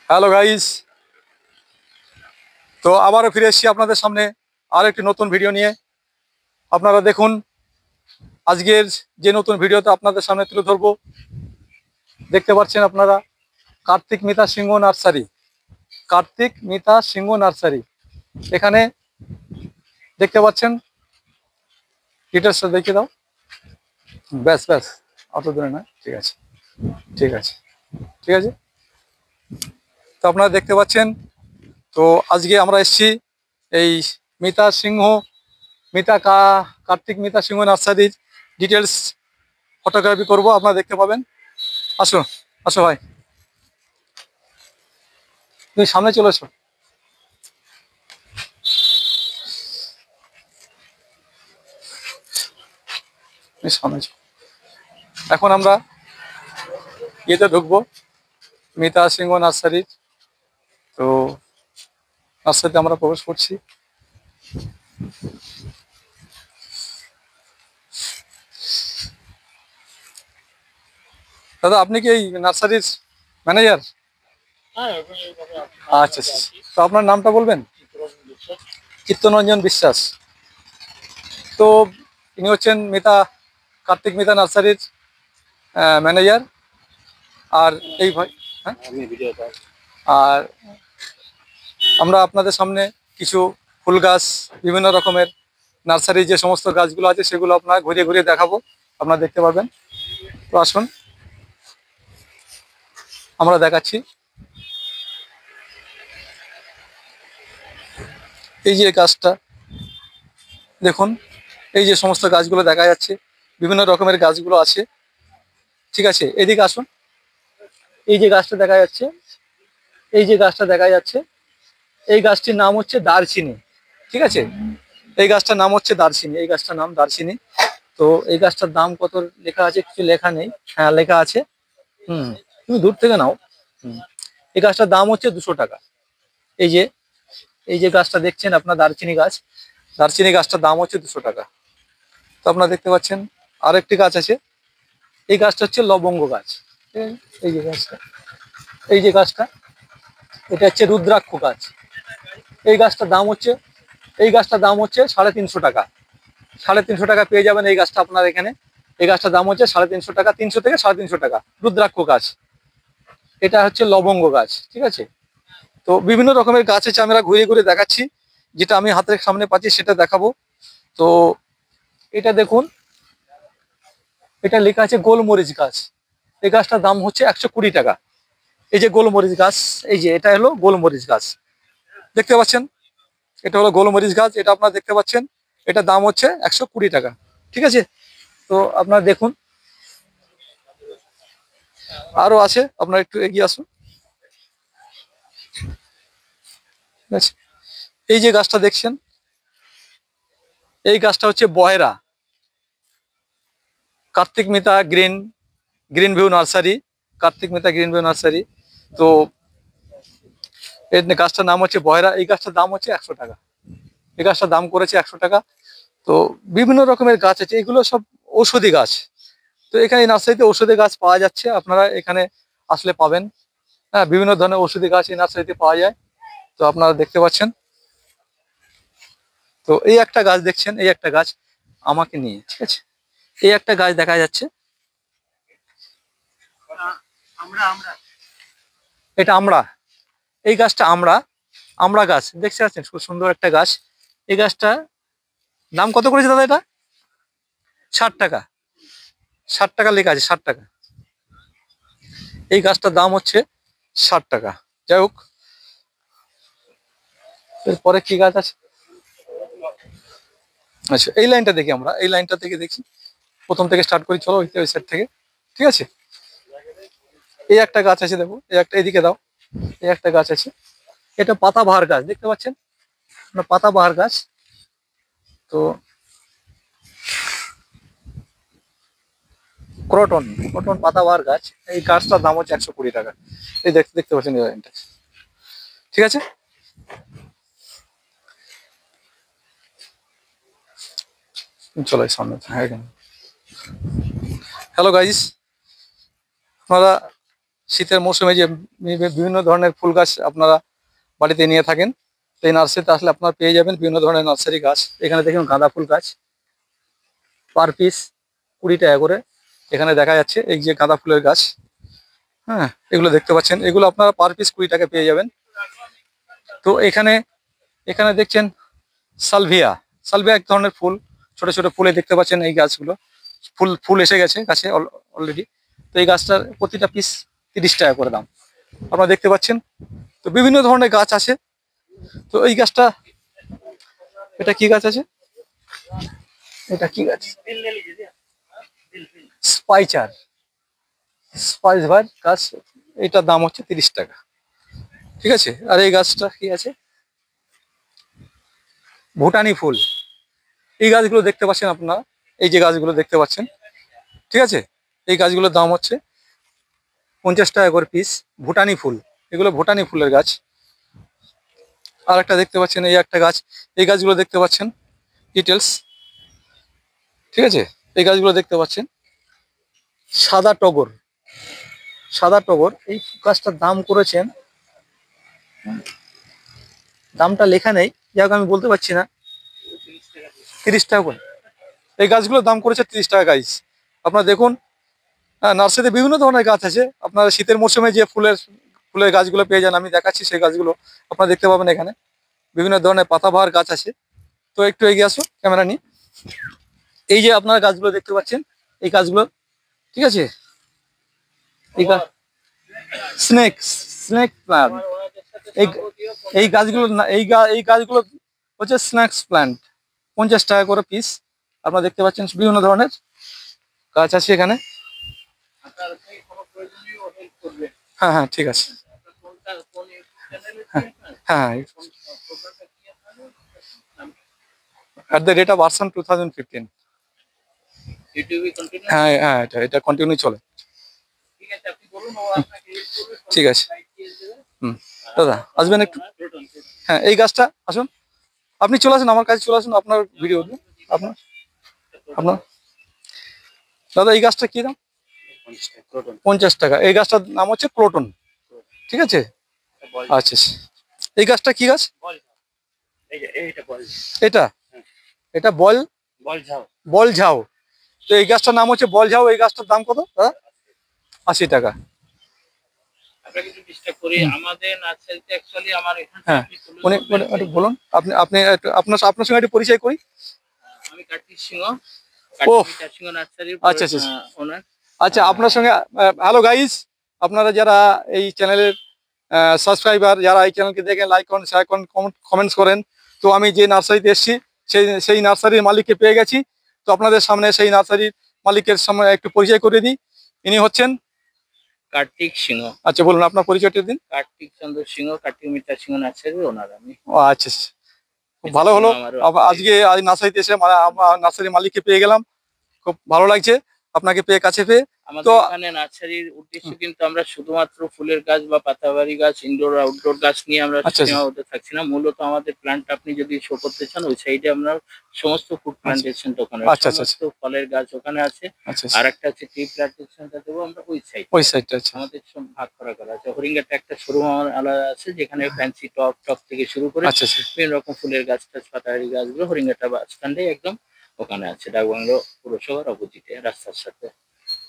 Hello guys, তো আবারও ফিরে এসেছি আপনাদের সামনে আর একটি নতুন ভিডিও নিয়ে। আপনারা দেখুন, আজকের যে নতুন ভিডিওতে আপনাদের সামনে তুলে ধরবো, দেখতে পাচ্ছেন আপনারা কার্তিক মিতা সিংহ নার্সারি। কার্তিক মিতা সিংহ নার্সারি, এখানে দেখতে পাচ্ছেন। ডিটেলসটা দেখে দাও। ব্যাস ব্যাস, অত দূরে না, ঠিক আছে ঠিক আছে ঠিক আছে। তো আপনারা দেখতে পাচ্ছেন, তো আজকে আমরা এসেছি এই মিতা সিংহ কার্তিক মিতা সিংহ নার্সারির ডিটেলস ফটোগ্রাফি করব, আপনারা দেখতে পাবেন। আসো আসো ভাই, তুমি সামনে চলে এসো। তুমি সামনে চলো। এখন আমরা ইয়েতে ঢুকবো, মিতা সিংহ নার্সারির। তো নার্সারিতে আমরা প্রবেশ করছি। দাদা, আপনি কি এই নার্সারির ম্যানেজার? আচ্ছা, তো আপনার নামটা বলবেন? চিত্তরঞ্জন বিশ্বাস। তো ইনি হচ্ছেন কার্তিক মিতা নার্সারির ম্যানেজার। আর এই ভাই, হ্যাঁ, আর আমরা আপনাদের সামনে কিছু ফুল গাছ, বিভিন্ন রকমের নার্সারি যে সমস্ত গাছগুলো আছে সেগুলো আপনারা ঘুরিয়ে ঘুরিয়ে দেখাবো, আপনারা দেখতে পাবেন। তো আসুন, আমরা দেখাচ্ছি। এই যে গাছটা দেখুন, এই যে সমস্ত গাছগুলো দেখা যাচ্ছে, বিভিন্ন রকমের গাছগুলো আছে। ঠিক আছে, এদিকে আসুন। এই যে গাছটা দেখা যাচ্ছে, এই যে গাছটা দেখা যাচ্ছে, এই গাছটির নাম হচ্ছে দারচিনি। ঠিক আছে, এই গাছটার নাম হচ্ছে দারচিনি, এই গাছটার নাম দারচিনি। তো এই গাছটার দাম কত লেখা আছে? কিছু লেখা নেই, হ্যাঁ লেখা আছে। তুমি দূর থেকে নাও। এই গাছটার দাম হচ্ছে 200 টাকা। এই যে এই যে গাছটা দেখছেন আপনার, দারচিনি গাছ, দারচিনি গাছটার দাম হচ্ছে 200 টাকা। তো আপনারা দেখতে পাচ্ছেন আরেকটি গাছ আছে। এই গাছটা হচ্ছে লবঙ্গ গাছ। এই যে গাছটা, এই যে গাছটা, এটা হচ্ছে রুদ্রাক্ষ গাছ। এই গাছটার দাম হচ্ছে, এই গাছটার দাম হচ্ছে 350 টাকা। 350 টাকা পেয়ে যাবেন এই গাছটা আপনার এখানে। এই গাছটার দাম হচ্ছে 350 টাকা, 300 থেকে 350 টাকা। রুদ্রাক্ষ গাছ, এটা হচ্ছে লবঙ্গ গাছ। ঠিক আছে, তো বিভিন্ন রকমের গাছ আছে, আমরা ঘুরে ঘুরে দেখাচ্ছি। যেটা আমি হাতের সামনে পাচ্ছি সেটা দেখাবো। তো এটা দেখুন, এটা লেখা আছে গোলমরিচ গাছ। এই গাছটার দাম হচ্ছে 120 টাকা। এই যে গোলমরিচ গাছ, এই যে এটা হলো গোলমরিচ গাছ, দেখতে পাচ্ছেন। এটা হলো গোলমরিচ গাছ, এটা আপনারা দেখতে পাচ্ছেন। এটা দাম হচ্ছে 120 টাকা। ঠিক আছে, তো আপনারা দেখুন আরো আছে, আপনারা একটু এগিয়ে আসুন। ঠিক আছে, এই যে গাছটা দেখছেন, এই গাছটা হচ্ছে বয়রা। Kartik Mita green view nursery, Kartik Mehta green view nursery. তো এর গাছটার নাম হচ্ছে বয়রা। এই গাছটার দাম হচ্ছে 100 টাকা। এই গাছটার দাম করেছে 100 টাকা। তো বিভিন্ন রকমের গাছ আছে, এগুলো সব ঔষধি গাছ। তো এখানে এই নার্সারিতে ঔষধি গাছ পাওয়া যাচ্ছে, আপনারা এখানে আসলে পাবেন। হ্যাঁ, বিভিন্ন ধরনের ঔষধি গাছ এই নার্সারিতে পাওয়া যায়। তো আপনারা দেখতে পাচ্ছেন। তো এই একটা গাছ দেখছেন, এই একটা গাছ আমাকে নিয়ে, ঠিক আছে, এই একটা গাছ দেখা যাচ্ছে। এটা আমরা, এই গাছটা আমরা গাছ দেখতে পাচ্ছেন, খুব সুন্দর একটা গাছ। এই গাছটা দাম কত করেছে দাদা? এটা 60 টাকা। 60 টাকা লেখা আছে, 60 টাকা। এই গাছটার দাম হচ্ছে 60 টাকা। যাই হোক, এরপরে কি গাছ আছে? আচ্ছা, এই লাইনটা দেখি, আমরা এই লাইনটা থেকে দেখি, প্রথম থেকে স্টার্ট করি, চলো ওই সাইড থেকে। ঠিক আছে, এই একটা গাছ আছে, দেখো এই একটা, এদিকে দাও। এই একটা গাছ আছে, এটা পাতাবাহার গাছ, দেখতে পাচ্ছেন পাতাবাহার গাছ। তো ক্রোটন, ক্রোটন পাতাবাহার গাছ। এই গাছটার দাম হচ্ছে 120 টাকা। এই দেখতে দেখতে পাচ্ছেন এই লাইনটা। ঠিক আছে, চলো সামনে। হ্যাঁ, হ্যালো গাইস, আপনারা শীতের মৌসুমে যে বিভিন্ন ধরনের ফুল গাছ আপনারা বাড়িতে নিয়ে থাকেন, এই নার্সারিতে আসলে আপনারা পেয়ে যাবেন বিভিন্ন ধরনের নার্সারি গাছ। এখানে দেখুন গাঁদা ফুল গাছ পার পিস 20 টাকা করে এখানে দেখা যাচ্ছে। এই যে গাঁদা ফুলের গাছ, হ্যাঁ, এগুলো দেখতে পাচ্ছেন, এগুলো আপনারা পার পিস 20 টাকা পেয়ে যাবেন। তো এখানে এখানে দেখছেন সালভিয়া। সালভিয়া এক ধরনের ফুল, ছোট ছোট ফুলে দেখতে পাচ্ছেন এই গাছগুলো, ফুল এসে গেছে গাছে অলরেডি। তো এই গাছটার প্রতিটা পিস 30 টাকা করে দাম আপনারা দেখতে পাচ্ছেন। তো বিভিন্ন ধরনের গাছ আছে। তো এই গাছটা, এটা কি গাছ আছে, এটা কি গাছ, স্পাইচার, স্পাইচার গাছ, এটার দাম হচ্ছে 30 টাকা, ঠিক আছে। আর এই গাছটা কি আছে, ভুটানি ফুল। এই গাছগুলো দেখতে পাচ্ছেন আপনারা, এই যে গাছগুলো দেখতে পাচ্ছেন, ঠিক আছে। এই গাছগুলোর দাম হচ্ছে 50 টাকা করে পিস, ভুটানি ফুল, এগুলো ভুটানি ফুলের গাছ। আর একটা দেখতে পাচ্ছেন, এই একটা গাছ, এই গাছগুলো দেখতে পাচ্ছেন ডিটেলস, ঠিক আছে। এই গাছগুলো দেখতে পাচ্ছেন সাদা টগর, সাদা টগর। এই গাছটার দাম করেছেন, দামটা লেখা নেই, যাক আমি বলতে পারছি না, 30 টাকা করে। এই গাছগুলোর দাম করেছে 30 টাকা গাইস। আপনারা দেখুন, নার্সারিতে বিভিন্ন ধরনের গাছ আছে। আপনারা শীতের মৌসুমে যে ফুলের গাছগুলো পেয়ে যান, আমি দেখাচ্ছি সেই গাছগুলো আপনারা দেখতে পাবেন। এখানে বিভিন্ন ধরনের পাতাবাহার গাছ আছে। তো একটু এগিয়ে আসো ক্যামেরা নিয়ে। এই যে আপনারা গাছগুলো দেখতে পাচ্ছেন, এই গাছগুলো, ঠিক আছে। এই স্নেক স্নেক প্লান্ট, এই এই গাছগুলো এই গাছগুলো হচ্ছে স্ন্যাক্স প্ল্যান্ট, 50 টাকা করে পিস। আপনারা দেখতে পাচ্ছেন বিভিন্ন ধরনের গাছ আছে এখানে। হ্যাঁ হ্যাঁ, ঠিক আছে। হ্যাঁ হ্যাঁ, @version 2015। হ্যাঁ হ্যাঁ, এটা কন্টিনিউ চলে, ঠিক আছে। দাদা আসবেন একটু, হ্যাঁ এই গাছটা আসুন, আপনি চলে আসুন আমার কাছে, চলে আসুন, আপনার ভিডিও আপনার আপনার দাদা এই গাছটা কি দাম, 50 টাকা। এই গাছটার নাম হচ্ছে ক্রোটন, ঠিক আছে। আচ্ছা, এই গাছটা কি গাছ, এটা এটা বল ঝাউ। তো এই গাছটার নাম হচ্ছে বল ঝাউ। এই গাছটার দাম কত দাদা, 80 টাকা। হ্যাঁ, বলুন, আপনি আপনি আপনার আপনার সঙ্গে একটু পরিচয় করি। ও আচ্ছা আচ্ছা আচ্ছা, আপনার সঙ্গে হ্যালো গাইস, আপনারা যারা এই চ্যানেলের সাবস্ক্রাইবার, যারা এই চ্যানেলকে দেখেন, লাইক করেন, শেয়ার করেন, কমেন্টস করেন। তো আমি যে নার্সারিতে এসেছি সেই নার্সারির মালিককে পেয়ে গেছি। তো আপনাদের সামনে সেই নার্সারির মালিকের সামনে একটু পরিচয় করে দিই। ইনি হচ্ছেন কার্তিক সিংহ। আচ্ছা বলুন আপনার পরিচয়টা দিন। কার্তিক চন্দ্র সিংহ, কার্তিক মিতা সিংহ নার্সারির ওনার আমি। ও আচ্ছা, খুব ভালো হলো আজকে আজ নার্সারিতে এসে নার্সারি মালিককে পেয়ে গেলাম, খুব ভালো লাগছে আপনাকে পেয়ে, কাছে পেয়ে। আমাদের এখানে নার্সারির উদ্দেশ্য কিন্তু আমরা শুধুমাত্র ফুলের গাছ বা পাতাবাড়ি গাছ, ইনডোর আউটডোর গাছ নিয়ে আমরা সীমাবদ্ধ থাকছি না। মূলত আমাদের প্ল্যান্ট আপনি যদি শো করতে চান, ওই সাইডে আমরা সমস্ত ফুড প্ল্যান্টেশন ওখানে, সমস্ত ফলের গাছ ওখানে আছে। আর একটা আছে ট্রি প্ল্যান্টেশনটা দেবো আমরা ওই সাইডটা। আমাদের সব ভাগ করা আছে। হরিঙ্গাটা একটা শোরুম আমার আলাদা আছে, যেখানে ফ্যান্সি টপ থেকে শুরু করে বিভিন্ন রকম ফুলের গাছ টাছ, পাতাবাড়ি গাছগুলো হরিঙ্গাটা বাস স্ট্যান্ডে একদম ওখানে আছে, ডাকবাংলো পুরসভার অপোজিটে রাস্তার সাথে।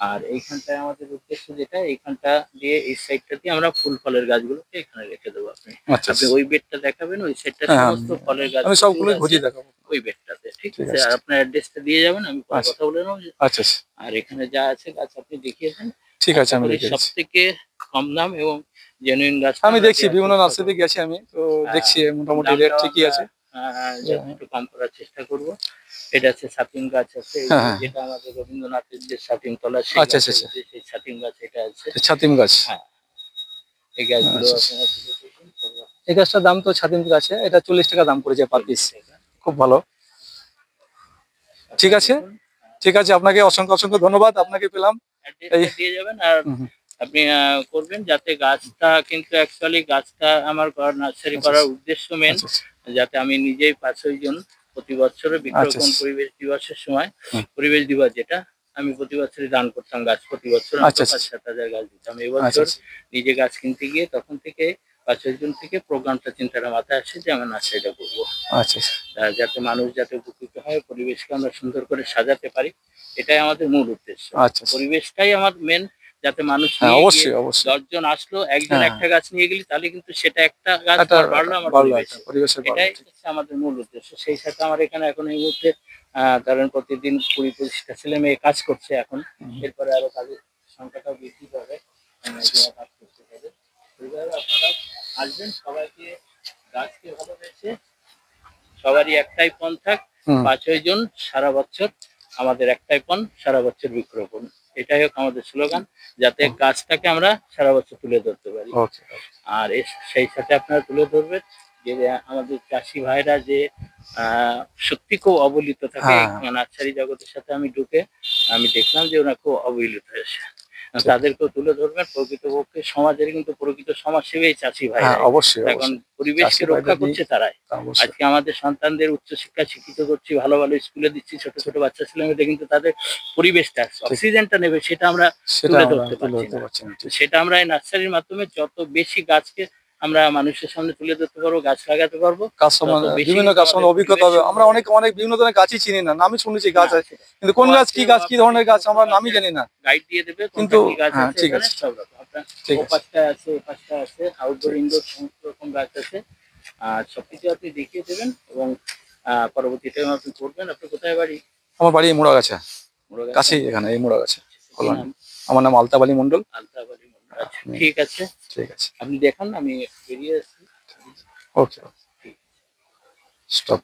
আর এইখানটায় আমাদের উদ্দেশ্য যেটা, এইখানটা দিয়ে এই সাইডটা দিয়ে আমরা ফুল ফলের গাছগুলোকে এখানে রেখে দেবো। আপনি ওই বেডটা দেখাবেন, ওই সাইডটা সমস্ত ফলের গাছ সবগুলো ঘুরিয়ে দেখাবো ওই বেডটাতে, ঠিক আছে। আর আপনার অ্যাড্রেসটা দিয়ে যাবেন, আমি কথা বলে নেবো। আচ্ছা, আর এখানে যা আছে গাছ আপনি দেখিয়েছেন, ঠিক আছে। আমি সব থেকে কম দাম এবং জেনুইন গাছ আমি দেখছি, বিভিন্ন নার্সারিতে গেছি আমি, তো দেখছি মোটামুটি রেট ঠিকই আছে। একটু কম করার চেষ্টা করবো। এটা আছে ছাতিম গাছ আছে, যেটা আমাদের রবীন্দ্রনাথের যে ছাতিম তলা, সেই ছাতিম গাছ এটা আছে, ছাতিম গাছ। হ্যাঁ, এই গাছগুলো এই গাছটার দাম তো ছাতিম গাছে এটা 40 টাকা দাম পড়েছে পার পিস, খুব ভালো। ঠিক আছে, ঠিক আছে, আপনাকে অসংখ্য অসংখ্য ধন্যবাদ, আপনাকে পেলাম। দিয়ে যাবেন আর আপনি করবেন যাতে গাছটা, কিন্তু অ্যাকচুয়ালি গাছটা আমার নার্সারি করার উদ্দেশ্য মেন, যাতে আমি নিজেই 5-6 জন প্রতি বছরে বৃক্ষরোপণ পরিবেশ দিবসের সময়, পরিবেশ দিবস যেটা আমি প্রতি বছরই দান করতাম গাছ, প্রতি বছর আচ্ছা, অন্তত আচ্ছা। 5-7 হাজার গাছ দিতাম। আচ্ছা, এবছর আচ্ছা। নিজে গাছ কিনতে গিয়ে তখন থেকে 5-6 জুন থেকে প্রোগ্রামটা চিন্তাটা মাথায় আসে যে আমরা নার্সারিটা করবো। আচ্ছা, আচ্ছা। যাতে মানুষ যাতে উপকৃত হয়, পরিবেশকে আমরা সুন্দর করে সাজাতে পারি, এটাই আমাদের মূল উদ্দেশ্য। আচ্ছা, আচ্ছা। পরিবেশটাই আমার মেন, যাতে মানুষ হ্যাঁ, নিয়ে গিয়ে অবশ্যই, অবশ্যই। 10 জন আসলো, একজন হ্যাঁ, একটা গাছ নিয়ে গেলি তাহলে কিন্তু সেটা একটা গাছ একটা বাড়লো আমার ভালো একটা পরিবেশে। পরিবেশের ভালো। এটাই হচ্ছে আমাদের মূল উদ্দেশ্য। সেই সাথে আমার এখানে এখন এই মুহূর্তে ধরেন প্রতিদিন 20-25টা ছেলে মেয়ে কাজ করছে এখন। হুম। এরপরে আরো কাজের সংখ্যাটাও বৃদ্ধি পাবে। যারা কাজ করতে পারে। এইভাবে আপনারা আসবেন, সবাইকে গাছকে ভালোবেসে সবারই একটাই পণ থাক, হুম। 5-6 জন সারা বছর আমাদের একটাই পণ, সারা বছর বৃক্ষরোপণ। এটাই হোক আমাদের স্লোগান, যাতে গাছটাকে আমরা সারা বছর তুলে ধরতে পারি। ওকে। আর সেই সাথে আপনারা তুলে ধরবেন যে আমাদের চাষি ভাইরা যে সত্যি খুব অবহেলিত থাকে। হ্যাঁ, নার্সারি জগতের সাথে আমি ঢুকে আমি দেখলাম যে ওরা খুব অবহেলিত হয়েছে। ঠিক। তাদেরকেও তুলে ধরবেন। প্রকৃতপক্ষে সমাজের কিন্তু প্রকৃত সমাজসেবী এই চাষি হ্যাঁ, ভাইরাই। অবশ্যই, এখন অবশ্যই। পরিবেশকে চাষি রক্ষা ভাইদের করছে নিয়ে তারাই। অবশ্যই। আজকে আমাদের সন্তানদের উচ্চশিক্ষা শিক্ষিত করছি, ভালো ভালো স্কুলে দিচ্ছি, ছোট ছোট বাচ্চা ছেলেমেয়েদের কিন্তু তাদের পরিবেশটা, অক্সিজেনটা নেবে সেটা আমরা সেটা তুলে আমরা ধরতে তুলে পারছি ধরতে না। পারছি না। ঠিক। সেটা আমরা এই নার্সারির মাধ্যমে যত বেশি গাছকে আমরা মানুষের সামনে তুলে ধরতে পারবো, গাছ লাগাতে পারবো, গাছ তত সম্বন্ধে বেশি বিভিন্ন কিন্তু গাছ আমাদের সম্বন্ধে অভিজ্ঞতা হবে। পরিবেশ আমরা অনেক অনেক বিভিন্ন ধরনের গাছই চিনি না। নামই শুনেছি গাছ আছে। কিন্তু কোন গাছ কি গাছ, কি ধরনের গাছ আমরা নামই জানি না। গাইড দিয়ে দেবে কিন্তু কোনটা কি গাছ হ্যাঁ, আছে, ঠিক এখানে আছে। সব রকম আপনার ঠিক ও আছে। পাশটায় আছে, এ পাশটায় আছে, আউটডোর ঠিক আছে। ইনডোর সমস্ত রকম গাছ আছে। আর সবকিছু আপনি দেখিয়ে দেবেন এবং পরবর্তীতে আপনি করবেন। আপনি কোথায় বাড়ি? আমার বাড়ি মুড়াগাছা। মুরগাছা? কাছেই এখানে এই মুড়াগাছা। কি কল্যাণী। নাম? আমার নাম আলতাফ আলী মন্ডল। আলতাফ আলী মন্ডল। আচ্ছা, হুম, ঠিক আছে। ঠিক আছে। আপনি দেখান, আমি বেরিয়ে আসছি। ওকে। স্টপ।